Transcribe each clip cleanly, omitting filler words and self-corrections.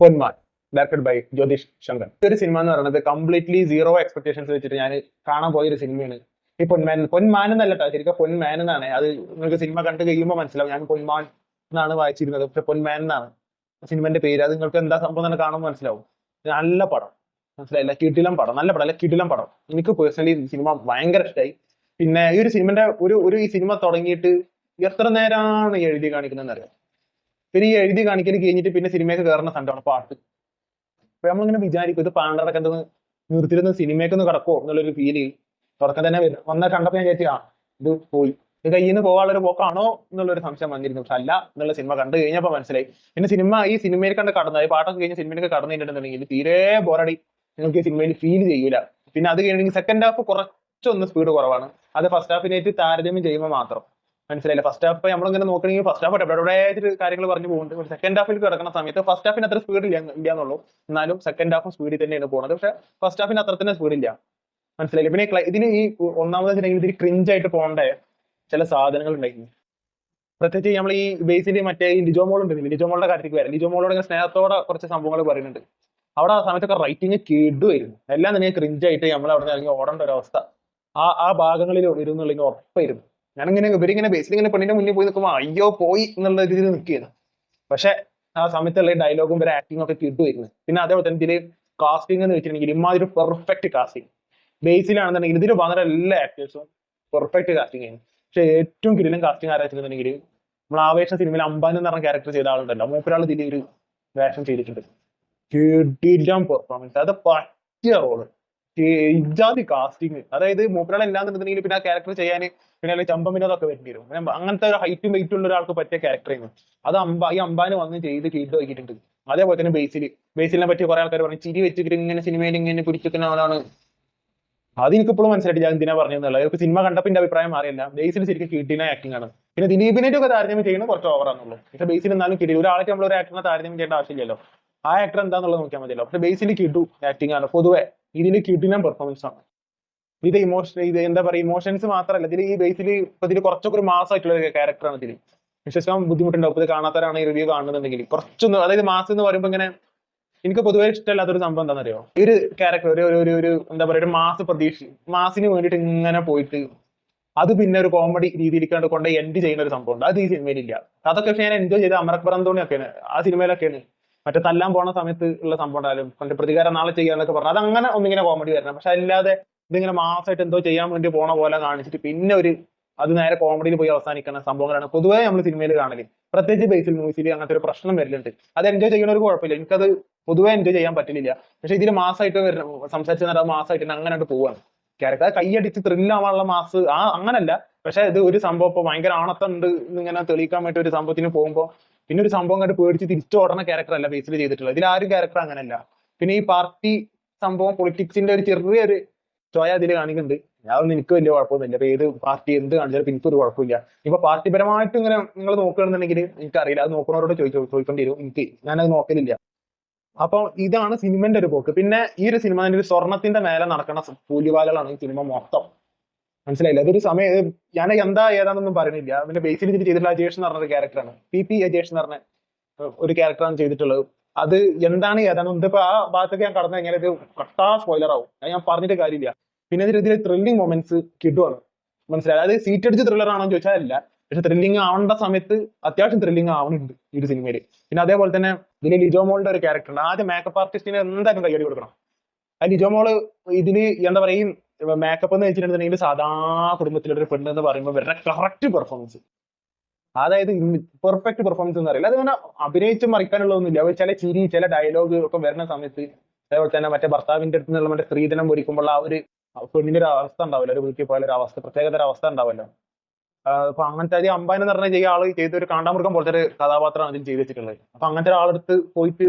പൊന്മാൻ directed by Jyothish Shankar. ഒരു cinema എന്ന് പറയുന്നത് കംപ്ലീറ്റ്ലി സീറോ എക്സ്പെക്ടേഷൻസ് വെച്ചിട്ട് ഞാൻ കാണാൻ പോയ ഒരു സിനിമയാണ് ഈ പൊന്മാൻ എന്നല്ല കേട്ടോ, ശരിക്കും പൊന്മാൻ എന്നാണ്. അത് നിങ്ങൾക്ക് സിനിമ കണ്ടു കഴിയുമ്പോൾ മനസ്സിലാവും. ഞാൻ പൊന്മാൻ എന്നാണ് വായിച്ചിരുന്നത്, പക്ഷെ പൊന്മാൻ എന്നാണ് സിനിമന്റെ പേര്. അത് നിങ്ങൾക്ക് എന്താ സംഭവം തന്നെ കാണുമ്പോൾ മനസ്സിലാവും. നല്ല പടം, മനസ്സിലായില്ല, കിടിലം പടം, നല്ല പടം അല്ല കിടിലം പടം. എനിക്ക് പേഴ്സണലി സിനിമ ഭയങ്കര ഇഷ്ടമായി. പിന്നെ ഈ ഒരു സിനിമന്റെ ഈ സിനിമ തുടങ്ങിയിട്ട് എത്ര നേരമാണ് എഴുതി കാണിക്കുന്നതെന്ന് അറിയാം. പിന്നെ ഈ എഴുതി കാണിക്കൽ കഴിഞ്ഞിട്ട് പിന്നെ സിനിമയൊക്കെ കയറുന്ന സംഭവമാണ് പാട്ട്. അപ്പൊ നമ്മളിങ്ങനെ വിചാരിക്കും ഇത് പാണ്ടടക്കം എന്തെന്ന് നിർത്തിയിരുന്ന സിനിമയൊക്കെ ഒന്ന് കിടക്കുമോ എന്നുള്ളൊരു ഫീല് തുടക്കം തന്നെ വന്ന കണ്ടപ്പോ ഞാൻ വിചാരിച്ചു ഇത് പോയി, ഇത് കയ്യിൽ നിന്ന് പോകാനുള്ളൊരു പോക്കാണോ എന്നുള്ളൊരു സംശയം വന്നിരുന്നു. പക്ഷെ അല്ല എന്നുള്ള സിനിമ കണ്ടു കഴിഞ്ഞപ്പോൾ മനസ്സിലായി. പിന്നെ ഈ സിനിമയിൽ കണ്ട് കടന്നത് പാട്ടൊക്കെ കഴിഞ്ഞ് സിനിമയിലൊക്കെ കടന്നു കഴിഞ്ഞിട്ടുണ്ടെങ്കിൽ തീരെ ബോറടി നിങ്ങൾക്ക് ഈ സിനിമയിൽ ഫീൽ ചെയ്യൂല. പിന്നെ അത് കഴിഞ്ഞെങ്കിൽ സെക്കൻഡ് ഹാഫ് കുറച്ചൊന്ന് സ്പീഡ് കുറവാണ്. അത് ഫസ്റ്റ് ഹാഫിനായിട്ട് താരതമ്യം ചെയ്യുമ്പോൾ മാത്രം മനസ്സിലായില്ല. ഫസ്റ്റ് ഹാഫ് നമ്മളിങ്ങനെ നോക്കണമെങ്കിൽ ഫസ്റ്റ് ഹാഫ് എവിടെ കാര്യങ്ങൾ പറഞ്ഞു പോകുന്നുണ്ട്. സെക്കൻഡ് ഹാഫിൽ കിടക്കുന്ന സമയത്ത് ഫസ്റ്റ് ഹാഫിന് അത്ര സ്പീഡ് ഇല്ലാന്നുള്ളൂ, എന്നാലും സെക്കൻഡ് ഹാഫും സ്പീഡിൽ തന്നെയാണ് പോകുന്നത്. പക്ഷെ ഫസ്റ്റ് ഹാഫിന് അത്ര തന്നെ സ്പീഡില്ല, മനസ്സിലായില്ല. പിന്നെ ഇതിന് ഈ ഒന്നാമത് വെച്ചിട്ടുണ്ടെങ്കിൽ ഇതിൽ ക്രിഞ്ചായിട്ട് പോകേണ്ട ചില സാധനങ്ങൾ ഉണ്ടായിരുന്നു. പ്രത്യേകിച്ച് നമ്മൾ ഈ ബേസിൽ മറ്റേ ഈ ലിജോമോൾ ഉണ്ടെങ്കിൽ ലിജോമോളുടെ കാര്യത്തിൽ വരാം. ലിജോമോളോട് ഇങ്ങനെ സ്നേഹത്തോടെ കുറച്ച് സംഭവങ്ങൾ പറയുന്നുണ്ട്. അവിടെ ആ സമയത്തൊക്കെ റൈറ്റിങ് കിടുമായിരുന്നു. എല്ലാം തന്നെ ക്രിഞ്ചായിട്ട് നമ്മൾ അവിടെ നിന്ന് ഇറങ്ങി ഓടേണ്ട ഒരു അവസ്ഥ ആ ഭാഗങ്ങളിൽ വരുന്നുള്ളതിന് ഉറപ്പായിരുന്നു. ഞാനിങ്ങനെ ഇവരിങ്ങനെ ബേസിൽ ഇങ്ങനെ പെണ്ണിന്റെ മുന്നിൽ പോയി നിൽക്കുമ്പോൾ അയ്യോ പോയി എന്നുള്ള രീതിയിൽ നിൽക്കുകയാണ്. പക്ഷെ ആ സമയത്തുള്ള ഡയലോഗും ഇവരെ ആക്ടിങ്ങും ഒക്കെ കിട്ടുമായിരുന്നു. പിന്നെ അതേപോലെ തന്നെ ഇതിൽ കാസ്റ്റിംഗ് എന്ന് വെച്ചിട്ടുണ്ടെങ്കിൽ ഇമാതിരി പെർഫെക്റ്റ് കാസ്റ്റിംഗ്. ബേസിലാണെന്നുണ്ടെങ്കിൽ ഇതിൽ വളരെ എല്ലാ ആക്ടേഴ്സും പെർഫെക്റ്റ് കാസ്റ്റിംഗ് ആയിരുന്നു. പക്ഷെ ഏറ്റവും കിടിലൻ കാസ്റ്റിംഗ് ആരാ വെച്ചിട്ടുണ്ടെങ്കിൽ നമ്മൾ ആവേശ സിനിമയിൽ അംബാൻ എന്ന് പറഞ്ഞ ക്യാരക്ടർ ചെയ്ത ആളുണ്ടല്ലോ, മൂപ്പരാൾ ഇതിൽ ഒരു വേഷം ചെയ്തിട്ടുണ്ട്. കിടിലൻ പെർഫോമൻസ്, അത് പറ്റിയ റോള്, ഇജാതി കാസ്റ്റിംഗ്. അതായത് മൂപ്പരാൾ എല്ലാന്നുണ്ടെങ്കിൽ പിന്നെ ആ ക്യാരക്ടർ ചെയ്യാൻ പിന്നെ അല്ലെങ്കിൽ ചമ്പം വിനോദമൊക്കെ വരേണ്ടി വരും. പിന്നെ അങ്ങനത്തെ ഒരു ഹൈറ്റും വെയിറ്റും ഉള്ള ഒരാൾക്ക് പറ്റിയ ക്യാരക്ടറായിരുന്നു അത്. ഈ അംബാന് വന്ന് ചെയ്ത് നോക്കിയിട്ടുണ്ട്. അതേപോലെ തന്നെ ബേസിലിനെ പറ്റി കുറെ ആൾക്കാർ പറഞ്ഞു ചിരി വെച്ചിട്ട് ഇങ്ങനെ സിനിമയിൽ ഇങ്ങനെ പിടിച്ചിരിക്കുന്ന ആളാണ്. അത് എനിക്കിപ്പോഴും മനസ്സിലായിട്ട് ഞാൻ എന്തിനാ പറഞ്ഞതെന്നുള്ളത്. ഇപ്പൊ സിനിമ കണ്ടപ്പോൾ എന്റെ അഭിപ്രായം മാറിയല്ല. ബേസിൽ ശരിക്കും കിട്ടിയ ആക്ടിംഗ് ആണ്. പിന്നെ ദിലീപിനായിട്ട് ഒക്കെ താരതമ്യം ചെയ്യുന്നത് കുറച്ച് ഓവറാന്നുള്ളൂ. പക്ഷെ ബേസിൽ എന്നാലും കിട്ടി ഒരാളായിട്ട് നമ്മൾ ഒരു ആക്ടറിനെ താരതമ്യം ചെയ്യേണ്ട ആവശ്യമില്ലല്ലോ. ആ ആക്ടർ എന്താന്നുള്ളത് നോക്കിയാൽ മതിയല്ലോ. പക്ഷെ ബേസിൽ കിട്ടു ആക്ടിംഗ് ആണ്. പൊതുവെ ഇതിൽ കിട്ടിയ പെർഫോമൻസ് ആണ്. ഇത് എന്താ പറയുക, ഇമോഷൻസ് മാത്രമല്ല ഇതിൽ ഈ ബേസിൽ ഇപ്പൊ ഇതിൽ കുറച്ചൊക്കെ ഒരു മാസമായിട്ടുള്ള ഒരു ക്യാരക്ടറാണ് ഇതിൽ. വിശ്വസിക്കാൻ ബുദ്ധിമുട്ടുണ്ടാവും. ഇത് കാണാത്തവരാണ് ഈ റിവ്യൂ കാണുന്നുണ്ടെങ്കിൽ കുറച്ചൊന്ന്, അതായത് മാസം എന്ന് പറയുമ്പോൾ ഇങ്ങനെ എനിക്ക് പൊതുവെ ഇഷ്ടമല്ലാത്തൊരു സംഭവം എന്താണെന്നറിയോ, ഈ ഒരു ക്യാരക്ടർ ഒരു എന്താ പറയുക ഒരു മാസിന് വേണ്ടിയിട്ട് ഇങ്ങനെ പോയിട്ട് അത് പിന്നെ ഒരു കോമഡി രീതിയിലേക്കാണ്ട് കൊണ്ട് എൻഡ് ചെയ്യുന്ന ഒരു സംഭവം ഉണ്ട്. അത് ഈ സിനിമയിലില്ല. അതൊക്കെ പക്ഷെ ഞാൻ എൻജോയ് ചെയ്ത അമറക് ഒക്കെയാണ് ആ സിനിമയിലൊക്കെയാണ്. മറ്റേ തല്ലാൻ പോണ സമയത്ത് ഉള്ള സംഭവം ഉണ്ടായാലും കൊണ്ട് പ്രതികാരം നാളെ ചെയ്യാന്നൊക്കെ പറഞ്ഞു അതങ്ങനെ ഒന്നിങ്ങനെ കോമഡി വരണം. പക്ഷെ അല്ലാതെ ഇതിങ്ങനെ മാസമായിട്ട് എന്തോ ചെയ്യാൻ വേണ്ടി പോണ പോലെ കാണിച്ചിട്ട് പിന്നെ അത് നേരെ കോമഡിയിൽ പോയി അവസാനിക്കുന്ന സംഭവങ്ങളാണ് പൊതുവേ നമ്മൾ സിനിമയിൽ കാണല്. പ്രത്യേകിച്ച് ബേസിൽ മൂവീസിൽ അങ്ങനത്തെ ഒരു പ്രശ്നം വരലുണ്ട്. അത് എൻജോയ് ചെയ്യുന്ന ഒരു കുഴപ്പമില്ല, എനിക്കത് പൊതുവേ എൻജോയ് ചെയ്യാൻ പറ്റില്ല. പക്ഷെ ഇതിൽ മാസമായിട്ട് സംസാരിച്ചു നേരം മാസമായിട്ട് അങ്ങനെ പോവാണ് ക്യാരക്ടർ. കൈയടിച്ച് ത്രില്ലാവാനുള്ള മാസ് അങ്ങനല്ല. പക്ഷെ ഇത് ഒരു സംഭവം ഇപ്പൊ ഭയങ്കര ആണത്തുണ്ട് ഇങ്ങനെ തെളിയിക്കാൻ വേണ്ടി ഒരു സംഭവത്തിന് പോകുമ്പോൾ പിന്നെ ഒരു സംഭവം കണ്ട് പേടിച്ച് തിരിച്ചു ഓടുന്ന ക്യാരക്ടർ അല്ല ബേസിൽ ചെയ്തിട്ടുള്ളത്. ഇതിൽ ആരും ക്യാരക്ടർ അങ്ങനെയല്ല. പിന്നെ ഈ പാർട്ടി സംഭവം പൊളിറ്റിക്സിന്റെ ഒരു ചെറിയൊരു ചോയ അതിൽ കാണിക്കുന്നുണ്ട്. അതൊന്നും എനിക്ക് വലിയ കുഴപ്പമൊന്നുമില്ല. ഇപ്പൊ ഏത് പാർട്ടി എന്ത് കാണിച്ചാലും എനിക്കൊരു കുഴപ്പമില്ല. ഇപ്പൊ പാർട്ടിപരമായിട്ട് ഇങ്ങനെ നിങ്ങൾ നോക്കുകയാണെന്നുണ്ടെങ്കിൽ എനിക്കറിയില്ല, അത് നോക്കുന്നവരോട് ചോദിക്കേണ്ടി വരും. ഞാനത് നോക്കലില്ല. അപ്പൊ ഇതാണ് സിനിമന്റെ ഒരു പോക്ക്. പിന്നെ ഈ ഒരു സിനിമ ഒരു സ്വർണത്തിന്റെ മേലെ നടക്കുന്ന കൂലിവാലുകളാണ് ഈ സിനിമ മൊത്തം, മനസ്സിലായില്ല. അതൊരു സമയം ഞാൻ ഏതാണെന്നൊന്നും പറയുന്നില്ല. പിന്നെ ബേസിൽ ചെയ്തിട്ടുള്ള അജേഷ് എന്ന് പറഞ്ഞ ഒരു ക്യാരക്ടറാണ്, പി അജേഷ് എന്ന് പറഞ്ഞ ഒരു ക്യാരക്ടറാണ് ചെയ്തിട്ടുള്ളത്. അത് എന്താണ് ഏതാണ് ഇതിപ്പോ ആ ഭാഗത്തൊക്കെ ഞാൻ കടന്നു കഴിഞ്ഞാൽ ഇത് കട്ടാ സ്പോയിലർ ആവും. ഞാൻ പറഞ്ഞിട്ട് കാര്യമില്ല. പിന്നെ ഇതിൽ ത്രില്ലിംഗ് മൊമെന്റ്സ് കിട്ടുവാണ്, മനസ്സിലായി. അതായത് സീറ്റ് അടിച്ച് ത്രില്ലർ ആണോ എന്ന് ചോദിച്ചാൽ അല്ല, പക്ഷെ ത്രില്ലിംഗ് ആവേണ്ട സമയത്ത് അത്യാവശ്യം ത്രില്ലിംഗ് ആവുന്നുണ്ട് ഈ ഒരു സിനിമയിൽ. പിന്നെ അതേപോലെ തന്നെ ഇതിൽ ലിജോമോളുടെ ഒരു ക്യാരക്ടർ ഉണ്ട്. ആദ്യം മേക്കപ്പ് ആർട്ടിസ്റ്റിന് എന്തായാലും കയ്യടി കൊടുക്കണം. ആ ലിജോമോള് ഇതില് എന്താ പറയുക മേക്കപ്പ് എന്ന് വെച്ചിട്ടുണ്ടെങ്കിൽ സാധാ കുടുംബത്തിലൊരു പെണ്ണ് എന്ന് പറയുമ്പോൾ വളരെ കറക്റ്റ് പെർഫോമൻസ്, അതായത് പെർഫെക്റ്റ് പെർഫോമൻസ് എന്ന് അറിയില്ല. അതിങ്ങനെ അഭിനയിച്ച് മറിക്കാനുള്ളതൊന്നുമില്ല. ചില ചിരി ചില ഡയലോഗ് ഒക്കെ വരുന്ന സമയത്ത് അതേപോലെ തന്നെ മറ്റേ ഭർത്താവിന്റെ അടുത്ത് നിന്നുള്ള മറ്റേ സ്ത്രീധനം പൊരിക്കുമ്പോൾ ആ ഒരു പെണ്ണിന്റെ ഒരു അവസ്ഥ ഉണ്ടാവില്ല, ഒരു വീട്ടിൽ പോയാലും ഒരു അവസ്ഥ പ്രത്യേകതര അവസ്ഥ ഉണ്ടാവല്ലോ. അപ്പൊ അങ്ങനത്തെ ഒരു അമ്പാൻ എന്ന് പറഞ്ഞ ആള് ചെയ്ത ഒരു കാണ്ടാമൃഗം പോലത്തെ ഒരു കഥാപാത്രമാണ് ഇതിൽ ചെയ്ത് വെച്ചിട്ടുള്ളത്. അപ്പൊ അങ്ങനത്തെ ഒരാളെടുത്ത് പോയിട്ട്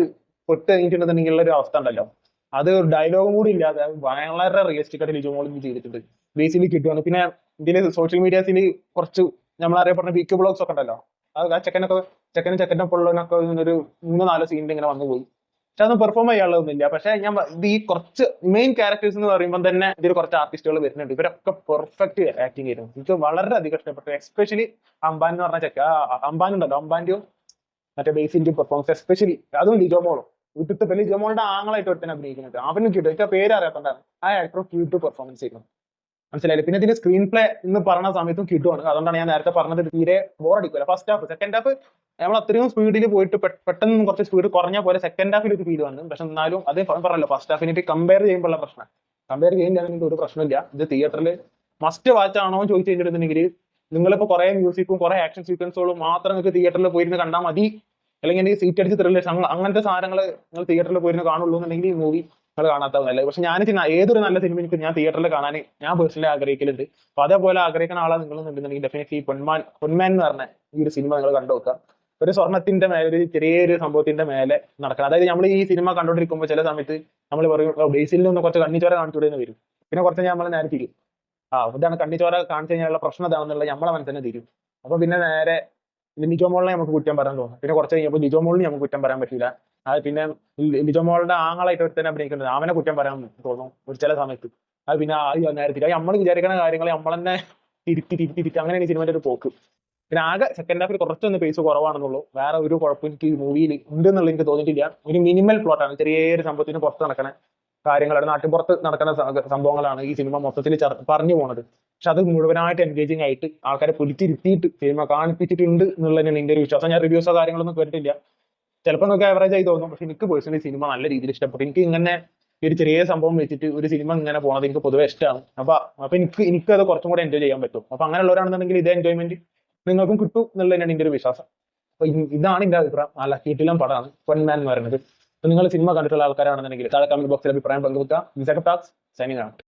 പെട്ട് കഴിഞ്ഞിട്ടുണ്ടെന്നുണ്ടെങ്കിൽ ഒരു അവസ്ഥ ഉണ്ടല്ലോ, അത് ഡയലോഗും കൂടി ഇല്ലാതെ വളരെ റിയലിസ്റ്റിക് ആയിട്ട് ലിജോ മോളിൽ ചെയ്തിട്ടുണ്ട്. ബേസിലി കിട്ടുവാണ്. പിന്നെ ഇതില് സോഷ്യൽ മീഡിയാസിൽ കുറച്ച് നമ്മളറിയപ്പെടുന്ന വീക്ക് ബ്ലോഗ്സ് ഒക്കെ ഉണ്ടല്ലോ, അത് ആ ചെക്കനും പൊള്ളനൊക്കെ ഒരു 3-4 സീനിൽ ഇങ്ങനെ വന്നു പോയി. പക്ഷെ അതൊന്നും പെർഫോം ചെയ്യാനുള്ളതൊന്നുമില്ല. പക്ഷെ ഞാൻ ഇത് ഈ കുറച്ച് മെയിൻ ക്യാരക്ടേഴ്സ് എന്ന് പറയുമ്പോൾ തന്നെ ഇതിൽ കുറച്ച് ആർട്ടിസ്റ്റുകൾ വരുന്നുണ്ട്. ഇവരൊക്കെ പെർഫെക്റ്റ് ആക്ടിങ് ആയിരുന്നു. എനിക്ക് വളരെ അധികം ഇഷ്ടപ്പെട്ടു. എസ്പെഷ്യലി അംബാൻ എന്ന് പറഞ്ഞ അംബാൻ ഉണ്ടല്ലോ, അംബാന്റെയും മറ്റേ ബേസിന്റെയും പെർഫോമൻസ് എസ്പെഷ്യലി അതും ലിജോ മോളും വീട്ടിലത്തെ വലിയ ജമോളുടെ ആങ്ങളായിട്ട് ഒരുത്തന്നെ അഭിനയിക്കുന്നത്. അവനും കിട്ടും, എനിക്ക് പേര് അറിയാത്തോണ്ടാണ്. ആ ആക്ടർ ക്യൂട്ട് പെർഫോമൻസ് ചെയ്യുന്നത്, മനസ്സിലായില്ലേ. പിന്നെ ഇതിന്റെ സ്ക്രീൻ പ്ലേ എന്ന് പറഞ്ഞ സമയത്തും കിട്ടുവാണ്. അതുകൊണ്ടാണ് ഞാൻ നേരത്തെ പറഞ്ഞത് തീരെ ബോറടിക്കില്ല. ഫസ്റ്റ് ഹാഫ്, സെക്കൻഡ് ഹാഫ് നമ്മൾ അത്രയും സ്പീഡിൽ പോയിട്ട് പെട്ടെന്ന് കുറച്ച് സ്പീഡ് കുറഞ്ഞ പോലെ സെക്കൻഡ് ഹാഫിൽ ഒരു ഫീൽ വന്നു. പക്ഷെ എന്നാലും അത് പറഞ്ഞല്ലോ, ഫസ്റ്റ് ഹാഫിനായിട്ട് കമ്പയർ ചെയ്യുമ്പോഴുള്ള പ്രശ്നം. കമ്പയർ ചെയ്യുന്നതിന് ഒരു പ്രശ്നമില്ല. ഇത് തിയേറ്ററിൽ മസ്റ്റ് വാച്ച് ആണോ എന്ന് ചോദിച്ചു കഴിഞ്ഞിട്ടുണ്ടെങ്കിൽ നിങ്ങളിപ്പോൾ കുറെ മ്യൂസിക്കും കുറെ ആക്ഷൻ സീക്വൻസുകളും മാത്രം നിങ്ങൾക്ക് തിയേറ്ററിൽ പോയിരുന്ന് കണ്ടാൽ മതി, അല്ലെങ്കിൽ സീറ്റ് അടിച്ച് ത്രില്ലേഴ്സ് അങ്ങനത്തെ സാധനങ്ങൾ നിങ്ങൾ തിയേറ്ററിൽ പോയിരുന്ന് കാണുള്ളൂ എന്നുണ്ടെങ്കിൽ ഈ മൂവി നിങ്ങൾ കാണാത്തതല്ലേ. പക്ഷെ ഞാൻ ഏതൊരു നല്ല സിനിമ എനിക്ക് ഞാൻ തിയേറ്ററിൽ കാണാൻ ഞാൻ പേഴ്സണലി ആഗ്രഹിക്കലുണ്ട്. അപ്പൊ അതേപോലെ ആഗ്രഹിക്കുന്ന ആളാണ് നിങ്ങൾ എന്നുണ്ടെങ്കിൽ ഡെഫിനറ്റ്ലി പൊന്മാൻ എന്ന് പറഞ്ഞ ഈ ഒരു സിനിമ നിങ്ങൾ കണ്ടു നോക്കുക. ഒരു സ്വർണത്തിന്റെ മേലെ, ഒരു ചെറിയൊരു സംഭവത്തിന്റെ മേലെ നടക്കണം. അതായത് നമ്മൾ ഈ സിനിമ കണ്ടോണ്ടിരിക്കുമ്പോൾ ചില സമയത്ത് നമ്മൾ പറയും ബേസിൽ നിന്ന് കുറച്ച് കണ്ണിച്ചോര കാണിച്ചുകൂടെ വരും. പിന്നെ കുറച്ച് നമ്മൾ നേരെ തിരും, ഇതാണ് കണ്ണിച്ചോര കാണിച്ചു കഴിഞ്ഞാലുള്ള പ്രശ്നം ഇതാണെന്നുള്ള നമ്മളെ മനസ്സിനെ തിരും. അപ്പൊ പിന്നെ നേരെ ലിജോ മോളിനെ നമുക്ക് കുറ്റം പറയാൻ തോന്നും. പിന്നെ കുറച്ച് കഴിഞ്ഞപ്പോൾ ലിജോ മോളിനെ നമുക്ക് കുറ്റം പറയാൻ പറ്റില്ല. അത് പിന്നെ ലിജോ മോളുടെ ആങ്ങളായിട്ട് ഒരുത്തന്നെ അഭിനയിക്കുന്നത്, അവനെ കുറ്റം പറയാൻ തോന്നും ഒരു ചില സമയത്ത്. അത് പിന്നെ നേരെ തിരിക്കും. നമ്മൾ വിചാരിക്കുന്ന കാര്യങ്ങൾ നമ്മൾ തന്നെ തിരുത്തി അങ്ങനെയാണ് ഈ സിനിമയുടെ ഒരു പോക്ക്. പിന്നെ ആകെ സെക്കൻഡ് ഹാഫിൽ കുറച്ചൊന്ന് പേസ് കുറവാണെന്നുള്ളൂ. വേറെ ഒരു കുഴപ്പം എനിക്ക് ഈ മൂവിയിൽ ഉണ്ട് എന്നുള്ള എനിക്ക് തോന്നിയിട്ടില്ല. ഒരു മിനിമൽ പ്ലോട്ടാണ്, ചെറിയൊരു സംഭവത്തിന് പുറത്ത് നടക്കുന്ന കാര്യങ്ങളാണ്, നാട്ടിൻപുറത്ത് നടക്കുന്ന സംഭവങ്ങളാണ് ഈ സിനിമ മൊത്തത്തിൽ പറഞ്ഞു പോകുന്നത്. പക്ഷെ അത് മുഴുവനായിട്ട് എൻഗേജിങ് ആയിട്ട് ആൾക്കാരെ പിടിച്ചിരുത്തിയിട്ട് സിനിമ കാണിപ്പിച്ചിട്ടുണ്ട് എന്നുള്ളതാണ് എൻ്റെ ഒരു വിശ്വാസം. ഞാൻ റിവ്യൂസോ കാര്യങ്ങളൊന്നും കേട്ടിട്ടില്ല. ചിലപ്പോൾ നിങ്ങൾക്ക് ആവറേജ് ആയി തോന്നും, പക്ഷെ എനിക്ക് പേഴ്സണലി സിനിമ നല്ല രീതിയിൽ ഇഷ്ടപ്പെട്ടു. എനിക്ക് ഇങ്ങനെ ഒരു ചെറിയ സംഭവം വെച്ചിട്ട് ഒരു സിനിമ ഇങ്ങനെ പോകുന്നത് എനിക്ക് പൊതുവെ ഇഷ്ടമാണ്. അപ്പൊ എനിക്കത് കുറച്ചും കൂടെ എൻജോയ് ചെയ്യാൻ പറ്റും. അപ്പൊ അങ്ങനെയുള്ളവരാണെന്നുണ്ടെങ്കിൽ ഇതേ എൻജോയ്മെന്റ് നിങ്ങൾക്കും കിട്ടും എന്നുള്ളത് തന്നെയാണ് എൻ്റെ ഒരു വിശ്വാസം. അപ്പൊ ഇതാണ് എൻ്റെ അഭിപ്രായം. നല്ല കിടിലം പടമാണ് പൊന്മാൻ എന്ന് പറയുന്നത്. നിങ്ങൾ സിനിമ കണ്ടിട്ടുള്ള ആൾക്കാരാണെന്നുണ്ടെങ്കിൽ താഴെ കമന്റ് ബോക്സിൽ അഭിപ്രായം പങ്കുവെക്കുക. Signing out.